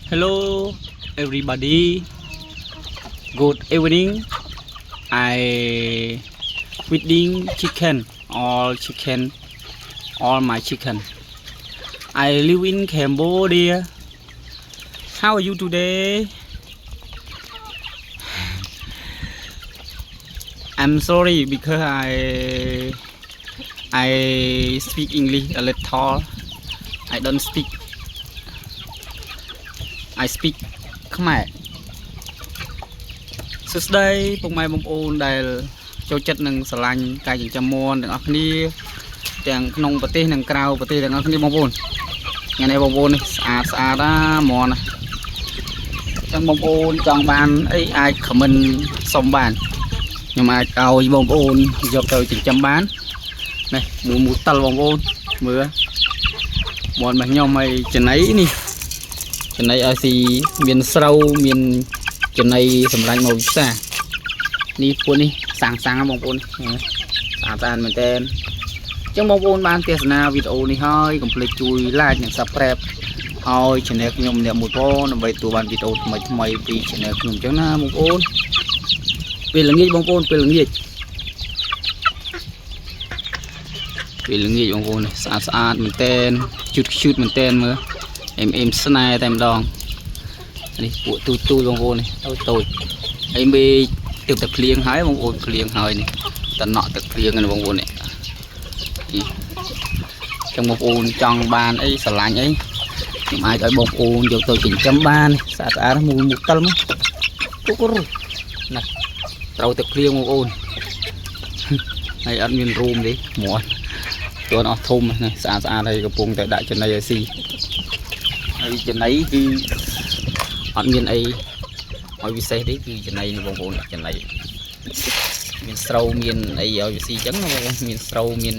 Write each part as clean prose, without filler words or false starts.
Hello everybody, good evening. I feeding chicken, all my chicken. I live in Cambodia. How are you today? I'm sorry because I speak English a little. I don't speak. I speak Khmer សួស្តីពុកម៉ែបងប្អូនដែលចូលចិត្តនឹងស្រឡាញ់ការចិញ្ចឹមមាន់ទាំងអស់គ្នាទាំងក្នុងប្រទេសនិងក្រៅប្រទេសទាំងអស់គ្នាបងប្អូនថ្ងៃនេះបងប្អូននេះស្អាតណាមាន់ណាចឹងបងប្អូនចង់បានអីអាចខមមិនសុំបានខ្ញុំអាចឲ្យបងប្អូនយកទៅចិញ្ចឹមបាននេះមួយតលបងប្អូនមើលមាន់របស់ខ្ញុំឲ្យចំណីនេះចំណីឲ្យស៊ីមានស្រូវមានចំណីសម្រាប់មកវិសានេះពួកនេះសាំងបងប្អូនស្អាតមែនតើអញ្ចឹងបងប្អូនបានទស្សនាវីដេអូនេះហើយកុំភ្លេចជួយ like និង subscribe ឲ្យ channel ខ្ញុំម្នាក់មួយផងដើម្បីទទួលបានវីដេអូថ្មីពី channel ខ្ញុំអញ្ចឹងណាបងប្អូនពេលល្ងាចបងប្អូនពេលល្ងាចបងប្អូនស្អាតមែនតើជូតមែនតើមើលអេមស្នេហ៍តែម្ដងនេះពួកទូបងប្អូននេះតូចហើយមេទឹកតែភ្លៀងហើយបងប្អូនភ្លៀងហើយនេះតំណក់ទឹកភ្លៀងនេះបងប្អូននេះចឹងបងប្អូនចង់បានអីស្រឡាញ់អីខ្ញុំអាចឲ្យបងប្អូនយកទៅចិញ្ចឹមបានស្អាតមួយតលមកគុកណាត្រូវទឹកភ្លៀងបងប្អូនហើយអត់មានរូមទេមាត់ទន់អស់ធំនេះស្អាតហើយកំពុងតែដាក់ចំណីឲ្យស៊ីហើយចំណីគឺអត់មានអីឲ្យពិសេសទេគឺចំណីនេះបងប្អូនចំណីមានស្រូវមានអីឲ្យវាស៊ីអញ្ចឹងបងប្អូនមានស្រូវមាន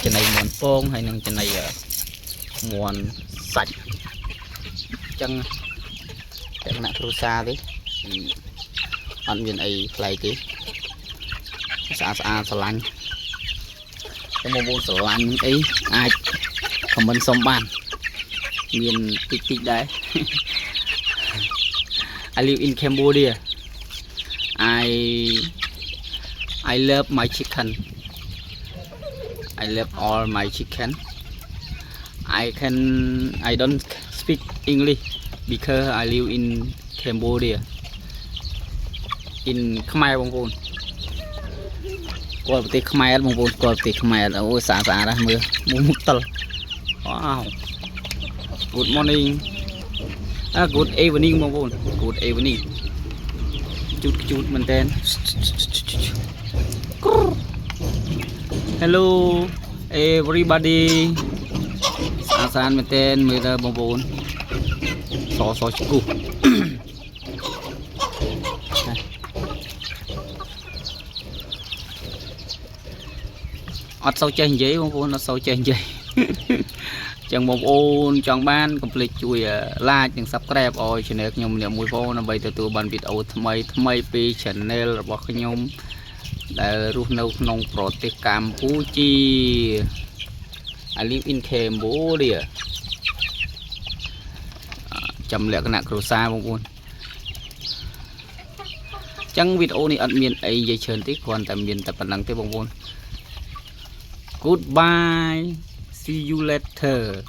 ចំណីមាន់ពងហើយនឹងចំណីមាន់សាច់អញ្ចឹងលក្ខណៈគ្រួសារទេអត់មានអីប្លែកទេស្អាតស្រឡាញ់តែបងប្អូនស្រឡាញ់អីអាចខមមិនសុំបានមានតិចដែរ I live in Cambodia. I love my chicken. I love all my chicken. I don't speak English because I live in Cambodia. In Khmer បងប្អូនគាត់ប្រទេសខ្មែរបងប្អូនគាត់ប្រទេសខ្មែរអូស្អាតណាស់មើលមុខតល Wow. Good morning. Good evening បងប្អូន Good evening ជូតមែនតើ Hello everybody ស្អាតមែនតើមើលទៅបងប្អូនសឈូសអត់សូវចេះនិយាយបងប្អូនអត់សូវចេះនិយាយ ចឹងបងប្អូនចង់បានកុំភ្លេចជួយ like និង subscribe ឲ្យ channel ខ្ញុំម្នាក់មួយផងដើម្បីទទួលបានវីដេអូថ្មីពី channel របស់ខ្ញុំដែលរស់នៅក្នុងប្រទេសកម្ពុជា I live in Cambodia ចាំលក្ខណៈគ្រួសារបងប្អូនចឹងវីដេអូនេះអត់មានអីនិយាយច្រើនទេគ្រាន់តែមានតែប៉ុណ្្នឹងទេបងប្អូន Goodbye. See you later.